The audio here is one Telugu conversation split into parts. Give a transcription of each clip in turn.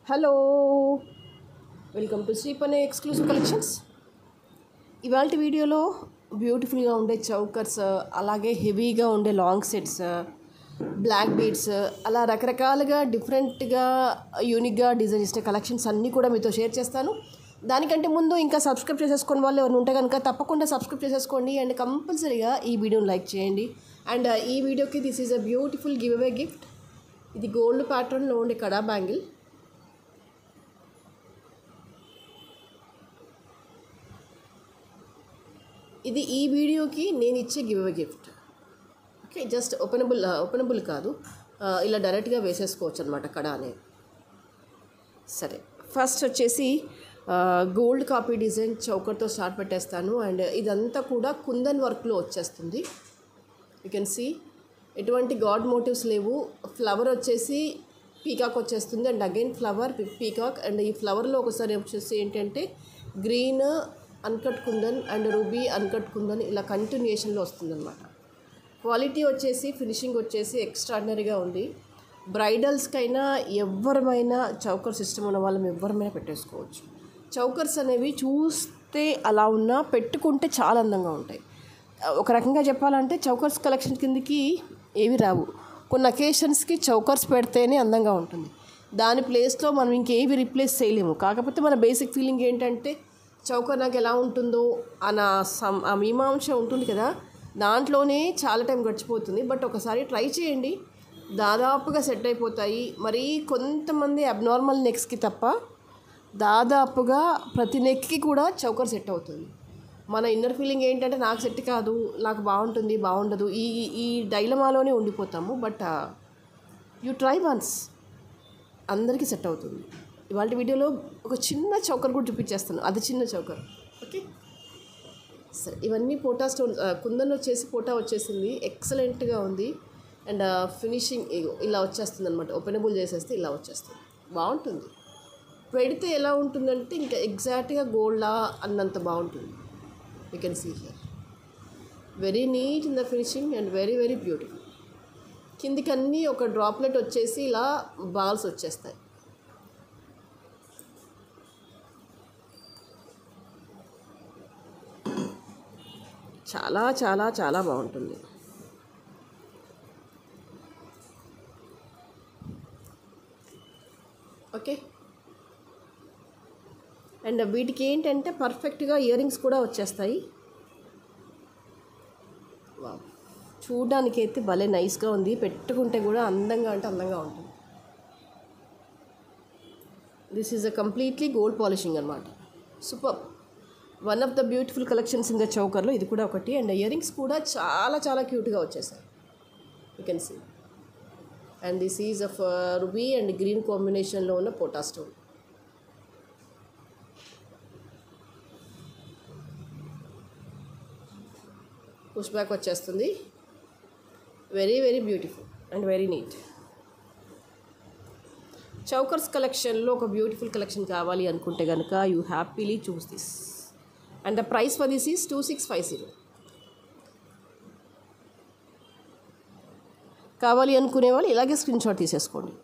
హలో, వెల్కమ్ టు శ్రీపనే ఎక్స్క్లూసివ్ కలెక్షన్స్. ఇవాళ వీడియోలో బ్యూటిఫుల్గా ఉండే చౌకర్స్, అలాగే హెవీగా ఉండే లాంగ్ సెట్స్, బ్లాక్ బీడ్స్, అలా రకరకాలుగా డిఫరెంట్గా యూనిక్గా డిజైన్ చేసిన కలెక్షన్స్ అన్నీ కూడా మీతో షేర్ చేస్తాను. దానికంటే ముందు ఇంకా సబ్స్క్రైబ్ చేసేసుకుని వాళ్ళు ఎవరు ఉంటే కనుక తప్పకుండా సబ్స్క్రైబ్ చేసేసుకోండి అండ్ కంపల్సరీగా ఈ వీడియోని లైక్ చేయండి. అండ్ ఈ వీడియోకి this is a beautiful give away gift. ఇది గోల్డ్ ప్యాటర్న్లో ఉండే కడా బ్యాంగిల్. ఇది ఈ వీడియోకి నేను ఇచ్చే give away gift. Okay, just openable కాదు, ఇలా డైరెక్ట్గా వేసేసుకోవచ్చు అనమాట కడా అనేది. సరే, ఫస్ట్ వచ్చేసి గోల్డ్ కాపీ డిజైన్ చౌకర్తో స్టార్ట్ పెట్టేస్తాను. అండ్ ఇదంతా కూడా కుందన్ వర్క్లో వచ్చేస్తుంది. యూ కెన్ సీ ఎటువంటి గాడ్ మోటివ్స్ లేవు. ఫ్లవర్ వచ్చేసి పీకాక్ వచ్చేస్తుంది and again flower peacock. And ఈ ఫ్లవర్లో ఒకసారి వచ్చేసి ఏంటంటే green uncut kundan and ruby uncut kundan ఇలా కంటిన్యూషన్లో వస్తుందన్నమాట. క్వాలిటీ వచ్చేసి ఫినిషింగ్ వచ్చేసి ఎక్స్ట్రాడినరీగా ఉంది. బ్రైడల్స్కైనా ఎవరమైనా చౌకర్ సిస్టమ్ ఉన్న వాళ్ళం ఎవరమైనా పెట్టేసుకోవచ్చు. చౌకర్స్ అనేవి చూస్తే అలా ఉన్నా పెట్టుకుంటే చాలా అందంగా ఉంటాయి. ఒక రకంగా చెప్పాలంటే చౌకర్స్ కలెక్షన్ కిందకి ఏవి రావు. కొన్ని అకేషన్స్కి చౌకర్స్ పెడితేనే అందంగా ఉంటుంది. దాని ప్లేస్లో మనం ఇంకేవి రీప్లేస్ చేయలేము. కాకపోతే మన బేసిక్ ఫీలింగ్ ఏంటంటే చౌకర్ నాకు ఎలా ఉంటుందో అన్న ఆ మీమాంస ఉంటుంది కదా, దాంట్లోనే చాలా టైం గడిచిపోతుంది. బట్ ఒకసారి ట్రై చేయండి, దాదాపుగా సెట్ అయిపోతాయి. మరి కొంతమంది అబ్నార్మల్ నెక్స్కి తప్ప దాదాపుగా ప్రతి నెక్కి కూడా చౌకర్ సెట్ అవుతుంది. మన ఇన్నర్ ఫీలింగ్ ఏంటంటే నాకు సెట్ కాదు, నాకు బాగుంటుంది బాగుండదు, ఈ ఈ డైలమాలోనే ఉండిపోతాము. బట్ యూ ట్రై వన్స్, అందరికీ సెట్ అవుతుంది. ఇవాళ వీడియోలో ఒక చిన్న చౌకర్ కూడా చూపించేస్తాను, అది చిన్న చౌకర్. ఓకే, సరే. ఇవన్నీ పోటా స్టోన్ కుందన్ వచ్చేసి పోటా వచ్చేసింది, ఎక్సలెంట్గా ఉంది. అండ్ ఫినిషింగ్ ఇలా వచ్చేస్తుంది అనమాట. ఓపెనబుల్ చేసేస్తే ఇలా వచ్చేస్తుంది, బాగుంటుంది. పెడితే ఎలా ఉంటుందంటే ఇంకా ఎగ్జాక్ట్గా గోల్డా అన్నంత బాగుంటుంది. You can see here very neat in the finishing and very very beautiful. కిందికి అన్నీ ఒక డ్రాప్లెట్ వచ్చేసి ఇలా బాల్స్ వచ్చేస్తాయి. చాలా చాలా చాలా బాగుంటుంది. ఓకే, అండ్ వీటికి ఏంటంటే పర్ఫెక్ట్గా ఇయర్ రింగ్స్ కూడా వచ్చేస్తాయి. చూడడానికి అయితే భలే నైస్గా ఉంది, పెట్టుకుంటే కూడా అందంగా అంటే అందంగా ఉంటుంది. This is a completely gold polishing అనమాట. Super, one of the beautiful collections in the చౌకర్లో ఇది కూడా ఒకటి. అండ్ ఇయర్ రింగ్స్ కూడా చాలా చాలా క్యూట్గా వచ్చేసాయి. You can see. And this is of ruby and green కాంబినేషన్లో ఉన్న పోటా స్టోన్. పుష్ బ్యాక్ వచ్చేస్తుంది. Very very beautiful and very neat. Chokers కలెక్షన్లో ఒక బ్యూటిఫుల్ కలెక్షన్ కావాలి అనుకుంటే కనుక you happily choose this. And the price for this is 2650. కావాలి అనుకునే వాళ్ళు ఇలాగే స్క్రీన్ షాట్ తీసేసుకోండి.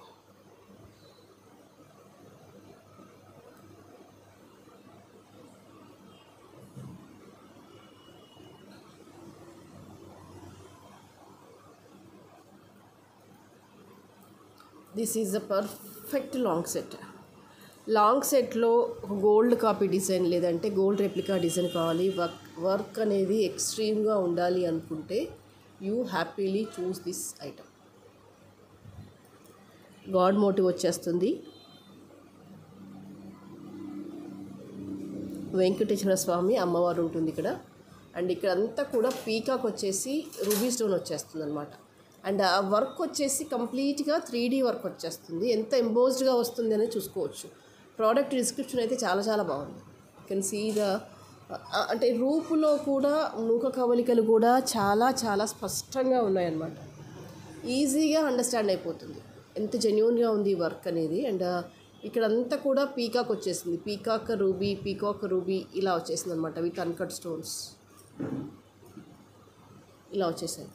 This is a perfect long set. Long సెట్లో గోల్డ్ కాపీ డిజైన్ లేదంటే గోల్డ్ రెప్లికా డిజైన్ కావాలి, వర్క్ అనేది ఎక్స్ట్రీమ్గా ఉండాలి అనుకుంటే you happily choose this item. God motive వచ్చేస్తుంది. వెంకటేశ్వర స్వామి అమ్మవారు ఉంటుంది ఇక్కడ. అండ్ ఇక్కడ అంతా కూడా పీకాక్ వచ్చేసి రూబీ స్టోన్ వచ్చేస్తుంది అనమాట. అండ్ ఆ వర్క్ వచ్చేసి కంప్లీట్గా 3D వర్క్ వచ్చేస్తుంది. ఎంత ఎంబోజ్డ్గా వస్తుంది అనేది చూసుకోవచ్చు. ప్రోడక్ట్ డిస్క్రిప్షన్ అయితే చాలా చాలా బాగుంది. యూ కెన్ సీ ద అంటే రూపులో కూడా మూక కవలికలు కూడా చాలా చాలా స్పష్టంగా ఉన్నాయన్నమాట. ఈజీగా అండర్స్టాండ్ అయిపోతుంది ఎంత జెన్యూన్గా ఉంది వర్క్ అనేది. అండ్ ఇక్కడ అంతా కూడా పీకాక్ వచ్చేసింది, పీకాక్ రూబీ ఇలా వచ్చేసింది అనమాట. విత్ అన్కట్ స్టోన్స్ ఇలా వచ్చేసాయి.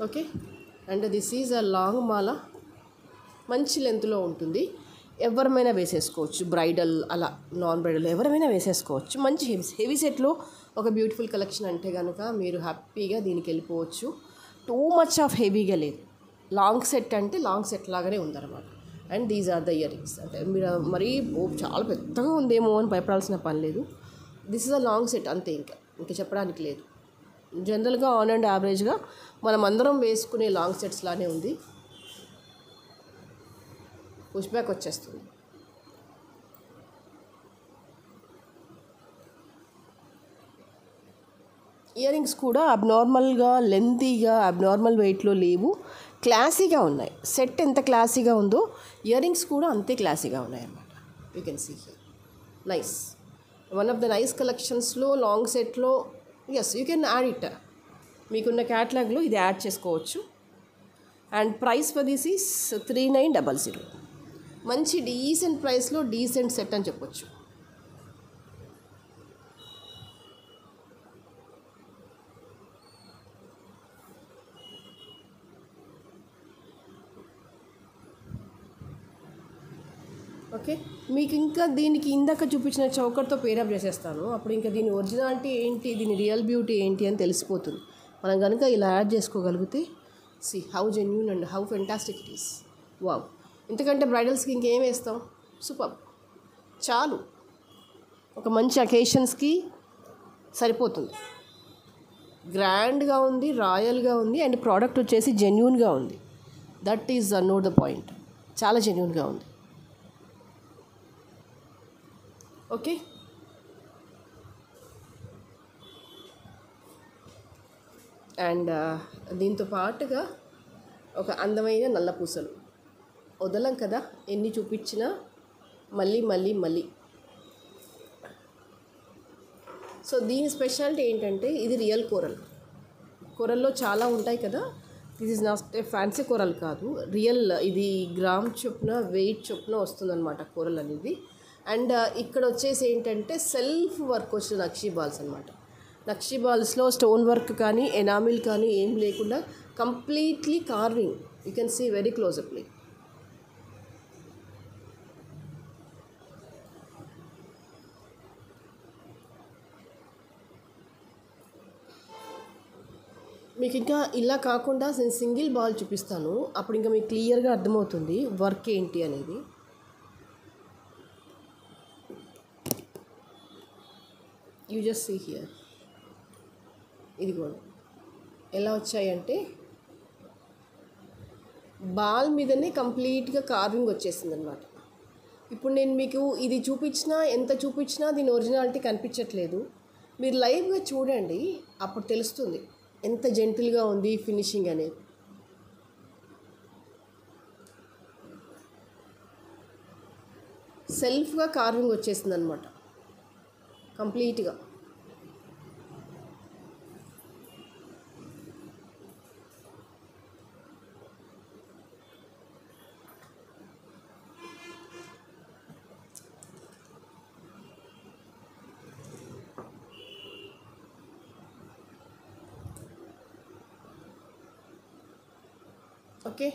Okay. And this is a long mala, మంచి లెంత్లో ఉంటుంది. ఎవరమైనా వేసేసుకోవచ్చు, బ్రైడల్ అలా నాన్ బ్రైడల్ ఎవరైనా వేసేసుకోవచ్చు. మంచి హెవీ సెట్లో ఒక బ్యూటిఫుల్ కలెక్షన్ అంటే కనుక మీరు హ్యాపీగా దీనికి వెళ్ళిపోవచ్చు. టూ మచ్ ఆఫ్ హెవీగా లేదు, లాంగ్ సెట్ అంటే లాంగ్ సెట్ లాగానే ఉందన్నమాట. And these are the earrings. అంటే మీరు మరీ చాలా పెద్దగా ఉందేమో అని భయపడాల్సిన పని లేదు. This is a long set అంతే, ఇంకా చెప్పడానికి లేదు. జనరల్గా ఆన్ అండ్ యావరేజ్గా మనం అందరం వేసుకునే లాంగ్ సెట్స్ లానే ఉంది. పుష్ బ్యాక్ వచ్చేస్తుంది. ఇయర్ రింగ్స్ కూడా అబ్నార్మల్గా లెంతీగా అబ్నార్మల్ వెయిట్లో లేవు, క్లాసీగా ఉన్నాయి. సెట్ ఎంత క్లాసీగా ఉందో ఇయర్ రింగ్స్ కూడా అంతే క్లాసీగా ఉన్నాయి అన్నమాట. You can see here. Nice, one of the nice కలెక్షన్స్లో లాంగ్ సెట్లో. Yes, you can add it. మీకున్న క్యాటలాగ్లో ఇది యాడ్ చేసుకోవచ్చు. And price for this is 3900. మంచి డీసెంట్ ప్రైస్లో డీసెంట్ సెట్ అని చెప్పొచ్చు. ఓకే, మీకు ఇంకా దీనికి ఇందాక చూపించిన చౌకర్తో పేరప్ చేసేస్తాను. అప్పుడు ఇంకా దీని ఒరిజినాలిటీ ఏంటి, దీని రియల్ బ్యూటీ ఏంటి అని తెలిసిపోతుంది. మనం కనుక ఇలా యాడ్ చేసుకోగలిగితే see how genuine and how fantastic it is. Wow, ఇంతకంటే బ్రైడల్స్కి ఇంకేం వేస్తాం, సూపర్, చాలు. ఒక మంచి అకేషన్స్కి సరిపోతుంది. గ్రాండ్గా ఉంది, రాయల్గా ఉంది, అండ్ ప్రోడక్ట్ వచ్చేసి జెన్యూన్గా ఉంది. That is note the point, చాలా జెన్యూన్గా ఉంది. ఓకే, అండ్ దీంతో పాటుగా ఒక అందమైన నల్ల పూసలు వదలం కదా, ఎన్ని చూపించినా మళ్ళీ మళ్ళీ మళ్ళీ. సో దీని స్పెషాలిటీ ఏంటంటే ఇది రియల్ కోరల్. కోరల్లో చాలా ఉంటాయి కదా, this is not a fancy coral కాదు, రియల్. ఇది గ్రామ్ చొప్పున వెయిట్ చొప్పున వస్తుందన్నమాట కోరల్ అనేది. అండ్ ఇక్కడ వచ్చేసి ఏంటంటే సెల్ఫ్ వర్క్ వచ్చిన నక్షీ బాల్స్ అనమాట. నక్షీ బాల్స్లో స్టోన్ వర్క్ కానీ ఎనామిల్ కానీ ఏం లేకుండా completely carving. You can see very closely. మీకు ఇంకా ఇలా కాకుండా నేను సింగిల్ బాల్ చూపిస్తాను, అప్పుడు ఇంకా మీకు క్లియర్గా అర్థమవుతుంది వర్క్ ఏంటి అనేది. You just see here. ఇది కూడా ఎలా వచ్చాయంటే బాల్ మీదనే కంప్లీట్గా కార్వింగ్ వచ్చేసింది అనమాట. ఇప్పుడు నేను మీకు ఇది చూపించినా ఎంత చూపించినా దీని ఒరిజినాలిటీ కనిపించట్లేదు. మీరు లైవ్గా చూడండి, అప్పుడు తెలుస్తుంది ఎంత జెంటిల్గా ఉంది ఫినిషింగ్ అనేది. సెల్ఫ్గా కార్వింగ్ వచ్చేసింది అనమాట కంప్లీట్గా. ఓకే,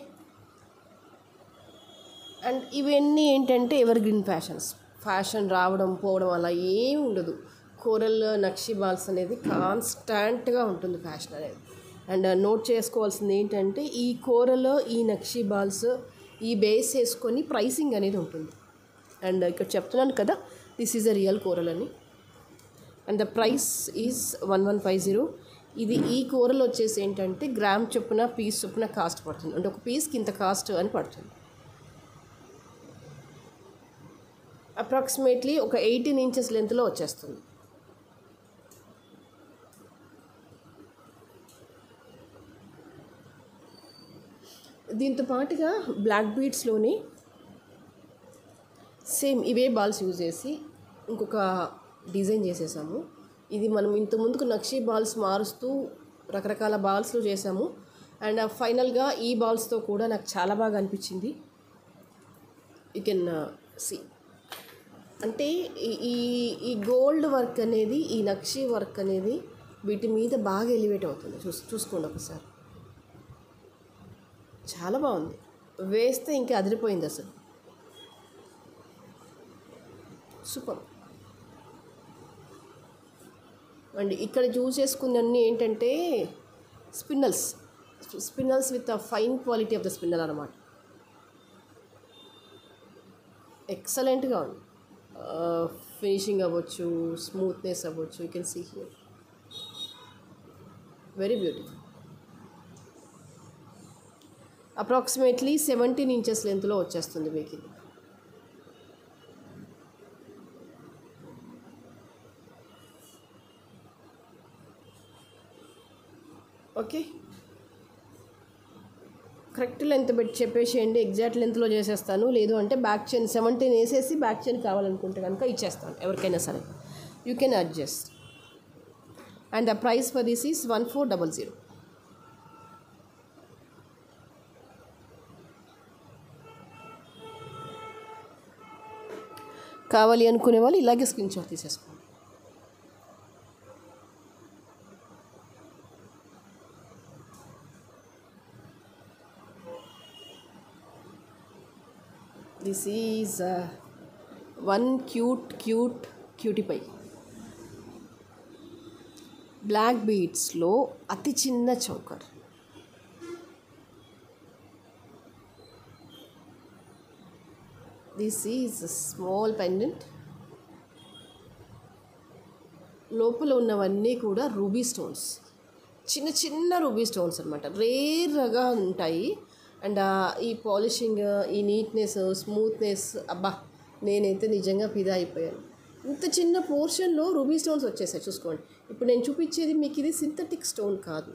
అండ్ ఇవన్నీ ఏంటంటే ఎవర్ గ్రీన్ ఫ్యాషన్ రావడం పోవడం అలా ఏమి ఉండదు. కోరల్ నక్షీ బాల్స్ అనేది కాన్స్టాంట్గా ఉంటుంది ఫ్యాషన్ అనేది. అండ్ నోట్ చేసుకోవాల్సింది ఏంటంటే ఈ కోరల్ ఈ నక్షీ బాల్స్ ఈ బేస్ వేసుకొని ప్రైసింగ్ అనేది ఉంటుంది. అండ్ ఇక్కడ చెప్తున్నాను కదా, this is a real coral అని. And the price is 1150. ఇది ఈ కూరలు వచ్చేసి ఏంటంటే గ్రామ్ చొప్పున పీస్ చొప్పున కాస్ట్ పడుతుంది, అంటే ఒక పీస్కి ఇంత కాస్ట్ అని పడుతుంది. అప్రాక్సిమేట్లీ ఒక 18 ఇంచెస్ లెంత్లో వచ్చేస్తుంది. దీంతో పాటుగా బ్లాక్ బీడ్స్లోని సేమ్ ఇవే బాల్స్ యూజ్ చేసి ఇంకొక డిజైన్ చేసేసాము. ఇది మనం ఇంత ముందుకు నక్షీ బాల్స్ మారుస్తూ రకరకాల బాల్స్లో చేసాము. అండ్ ఫైనల్గా ఈ బాల్స్తో కూడా నాకు చాలా బాగా అనిపించింది. యూ కెన్ సీ, అంటే ఈ గోల్డ్ వర్క్ అనేది, ఈ నక్షీ వర్క్ అనేది వీటి మీద బాగా ఎలివేట్ అవుతుంది. చూసుకోండి ఒకసారి. చాలా బాగుంది, వేస్తే ఇంకా అదిరిపోయింది అసలు, సూపర్. అండ్ ఇక్కడ చూస్ చేసుకున్నన్ని ఏంటంటే spinels with a fine quality of the spinel అనమాట. ఎక్సలెంట్గా ఉంది, ఫినిషింగ్ అవ్వచ్చు, స్మూత్నెస్ అవ్వచ్చు. You can see here, very beautiful. Approximately 17 inches లెంత్లో వచ్చేస్తుంది మీకు ఇది. ఓకే, కరెక్ట్ లెంత్ పెట్టి చెప్పేసేయండి, ఎగ్జాక్ట్ లెంత్లో చేసేస్తాను. లేదు అంటే బ్యాక్ చైన్ 17 వేసేసి బ్యాక్ చైన్ కావాలనుకుంటే కనుక ఇచ్చేస్తాను ఎవరికైనా సరే. You can adjust. And the price for this is 1400. కావాలి అనుకునే వాళ్ళు ఇలాగే స్క్రీన్ షాట్ తీసేసుకోండి. This is one cutie pie black బీడ్స్లో అతి చిన్న choker. This is small pendant. లోపల ఉన్నవన్నీ కూడా రూబీ స్టోన్స్, చిన్న చిన్న రూబీ స్టోన్స్ అనమాట, రేర్గా ఉంటాయి. అండ్ ఈ పాలిషింగ్, ఈ నీట్నెస్, స్మూత్నెస్, అబ్బా నేనైతే నిజంగా ఫిదా అయిపోయాను. ఇంత చిన్న పోర్షన్లో రూబీ స్టోన్స్ వచ్చేసాయి చూసుకోండి. ఇప్పుడు నేను చూపించేది మీకు ఇది సింథటిక్ స్టోన్ కాదు,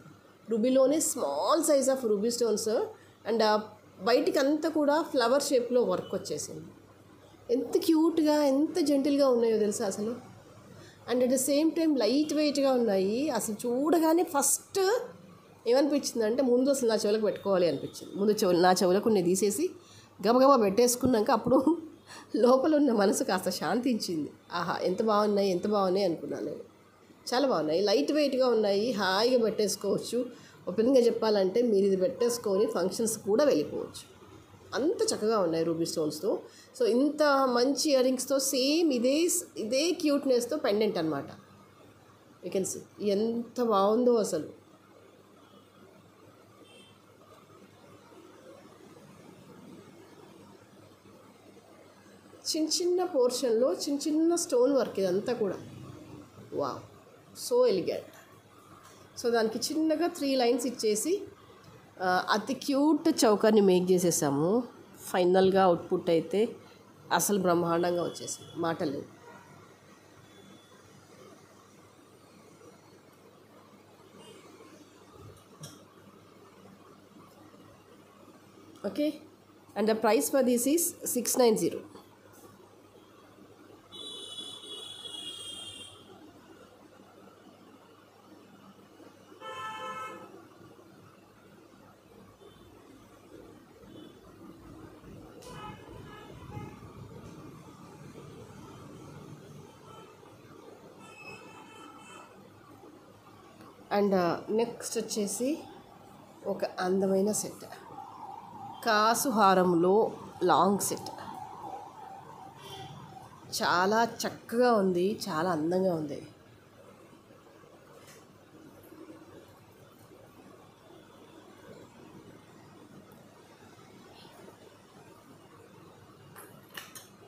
రూబీలోనే small size of ruby stones. And బయటికి అంతా కూడా ఫ్లవర్ షేప్లో వర్క్ వచ్చేసింది. ఎంత క్యూట్గా, ఎంత జెంటిల్గా ఉన్నాయో తెలుసా అసలు. And at the same time light వెయిట్గా ఉన్నాయి. అసలు చూడగానే ఫస్ట్ ఏమనిపించింది అంటే ముందు అసలు నా చెవులకు పెట్టుకోవాలి అనిపించింది. ముందు నా చెవులకు నేను తీసేసి గబగబా పెట్టేసుకున్నాక అప్పుడు లోపల ఉన్న మనసు కాస్త శాంతించింది. ఆహా ఎంత బాగున్నాయి అనుకున్నాను నేను. చాలా బాగున్నాయి, లైట్ వెయిట్గా ఉన్నాయి, హాయిగా పెట్టేసుకోవచ్చు. ఓపెన్గా చెప్పాలంటే మీరు ఇది పెట్టేసుకొని ఫంక్షన్స్ కూడా వెళ్ళిపోవచ్చు, అంత చక్కగా ఉన్నాయి రూబీ స్టోన్స్తో. సో ఇంత మంచి ఇయర్ రింగ్స్తో సేమ్ ఇదే క్యూట్నెస్తో పెండెంట్ అనమాట. యూ కెన్ సీ ఎంత బాగుందో అసలు. చిన్న పోర్షన్లో చిన్న స్టోన్ వర్క్ ఇదంతా కూడా. Wow, so elegant. సో దానికి చిన్నగా 3 లైన్స్ ఇచ్చేసి అతి క్యూట్ చౌకర్ని మేక్ చేసేసాము. ఫైనల్గా అవుట్పుట్ అయితే అసలు బ్రహ్మాండంగా వచ్చేసింది, మాటలేదు. Okay, and the price for this is 690. And next వచ్చేసి ఒక అందమైన సెట్, కాసు హారంలో లాంగ్ సెట్. చాలా చక్కగా ఉంది, చాలా అందంగా ఉంది.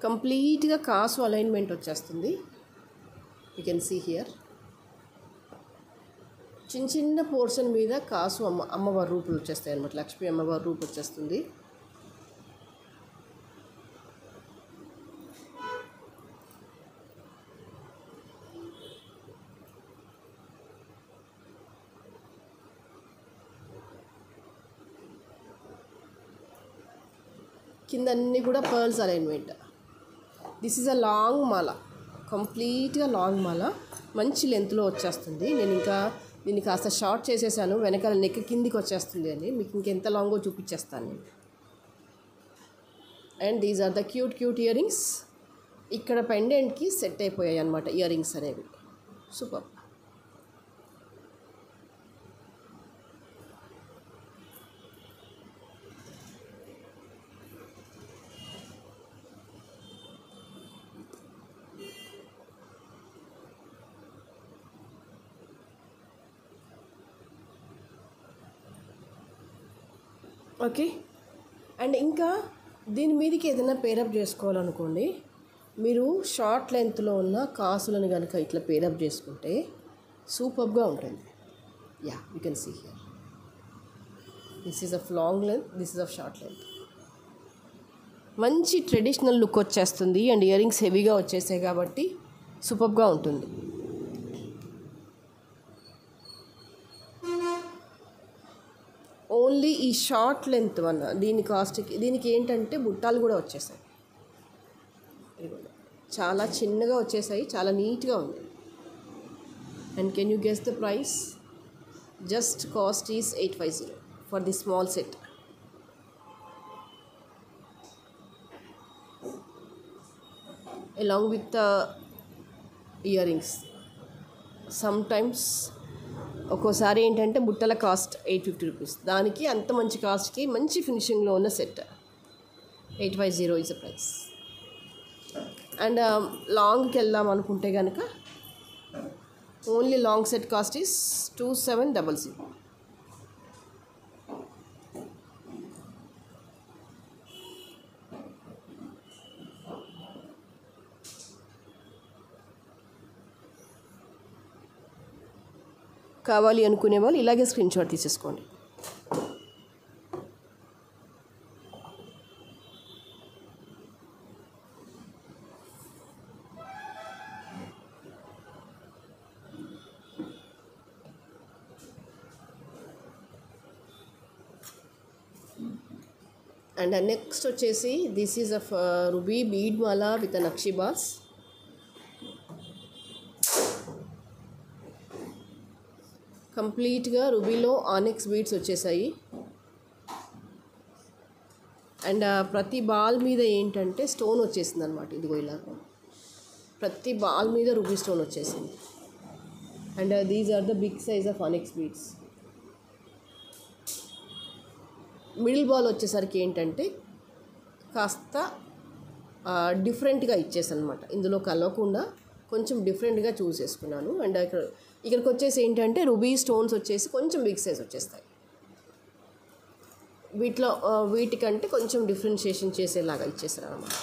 కంప్లీట్గా కాసు అలైన్మెంట్ వచ్చేస్తుంది. You can see here. చిన్న పోర్షన్ మీద కాసు అమ్మవారి రూపులు వచ్చేస్తాయి అన్నమాట, లక్ష్మీ అమ్మవారి రూపు వచ్చేస్తుంది. కింద అన్నీ కూడా pearls alignment. This is a long mala, కంప్లీట్గా లాంగ్ మాల, మంచి లెంత్లో వచ్చేస్తుంది. నేను ఇంకా దీన్ని కాస్త షార్ట్ చేసేసాను, వెనకాల నెక్ కిందికి వచ్చేస్తుంది అని. మీకు ఇంకెంత లాంగో చూపించేస్తాను నేను. And these are the cute earrings. ఇక్కడ పెండెంట్కి సెట్ అయిపోయాయి అన్నమాట ఇయర్ రింగ్స్ అనేవి. సూపర్. ఓకే. అండ్ ఇంకా దీని మీదకి ఏదైనా పేరప్ చేసుకోవాలనుకోండి, మీరు షార్ట్ లెంత్లో ఉన్న కాసులను కనుక ఇట్లా పేరప్ చేసుకుంటే సూపర్గా ఉంటుంది. Yeah, you can see here. This is of long length, this is of short length. మంచి ట్రెడిషనల్ లుక్ వచ్చేస్తుంది అండ్ ఇయర్ రింగ్స్ హెవీగా వచ్చేసాయి కాబట్టి సూపర్గా ఉంటుంది. ఓన్లీ ఈ షార్ట్ లెంత్ వల్ల దీని కాస్ట్కి, దీనికి ఏంటంటే బుట్టాలు కూడా వచ్చేసాయి. చాలా చిన్నగా వచ్చేసాయి, చాలా నీట్గా ఉంది. And can you guess the price? Just cost is 850 for the small set. along with the earrings. Sometimes ఒక్కోసారి ఏంటంటే బుట్టల కాస్ట్ 850 రూపీస్, దానికి అంత మంచి కాస్ట్కి మంచి ఫినిషింగ్లో ఉన్న set 850 is the price. And లాంగ్కి వెళ్దాం అనుకుంటే కనుక only long set cost is 2700. కావాలి అనుకునే వాళ్ళు ఇలాగే స్క్రీన్ షాట్ తీసేసుకోండి. అండ్ నెక్స్ట్ వచ్చేసి this is of ruby bead mala with నక్షి బాల్స్. కంప్లీట్గా రూబీలో ఆనిక్స్ బీడ్స్ వచ్చేసాయి. అండ్ ప్రతి బాల్ మీద ఏంటంటే స్టోన్ వచ్చేసింది అనమాట. ఇదిగో ఇలా ప్రతి బాల్ మీద రూబీ స్టోన్ వచ్చేసింది. And these are the big size of onyx beads. Middle ball వచ్చేసరికి ఏంటంటే కాస్త డిఫరెంట్గా ఇచ్చేసాను అనమాట. ఇందులో కలవకుండా కొంచెం డిఫరెంట్గా చూస్ చేసుకున్నాను. అండ్ ఇక్కడికి వచ్చేసి ఏంటంటే రూబీ స్టోన్స్ వచ్చేసి కొంచెం బిగ్ సైజ్ వచ్చేస్తాయి. వీటికంటే కొంచెం డిఫరెన్షియేషన్ చేసేలాగా ఇచ్చేసారు అన్నమాట.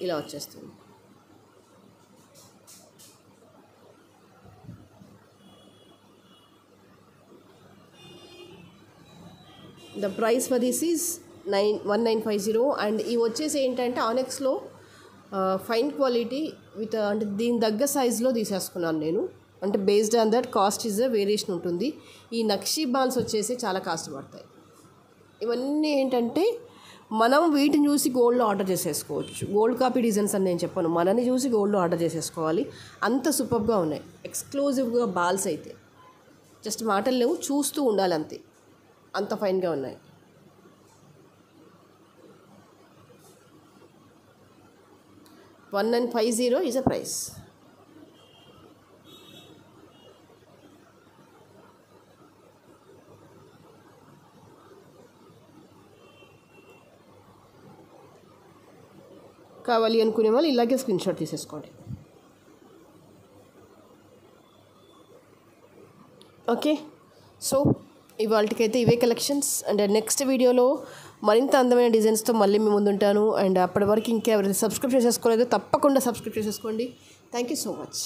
ఇలా వచ్చేస్తుంది. The price for this is 1950. And ఇవి వచ్చేసి ఏంటంటే ఆనెక్స్లో ఫైన్ క్వాలిటీ విత్ అంటే దీని దగ్గర సైజులో తీసేసుకున్నాను నేను. అంటే based on that cost is variation ఉంటుంది. ఈ నక్షి బాల్స్ వచ్చేసి చాలా కాస్ట్ పడతాయి. ఇవన్నీ ఏంటంటే మనం వీటిని చూసి గోల్డ్లో ఆర్డర్ చేసేసుకోవచ్చు. గోల్డ్ కాపీ డిజైన్స్ అని నేను చెప్పాను, మనని చూసి గోల్డ్లో ఆర్డర్ చేసేసుకోవాలి. అంత సూపర్గా ఉన్నాయి ఎక్స్క్లూజివ్గా బాల్స్ అయితే. జస్ట్ మాటలు లేవు, చూస్తూ ఉండాలి అంతే, అంత ఫైన్గా ఉన్నాయి. $1950 ఈజ్ అ ప్రైస్. కావాలి అనుకునే వాళ్ళు ఇలాగే స్క్రీన్ షాట్ తీసేసుకోండి. ఓకే, సో ఇవాళకైతే ఇవే కలెక్షన్స్. అండ్ నెక్స్ట్ వీడియోలో మరింత అందమైన డిజైన్స్తో మళ్ళీ మీ ముందుంటాను. అండ్ అప్పటి వరకు ఇంకెవరైతే సబ్స్క్రైబ్ చేసేసుకోలేదో తప్పకుండా సబ్స్క్రైబ్ చేసేసుకోండి. Thank you so much.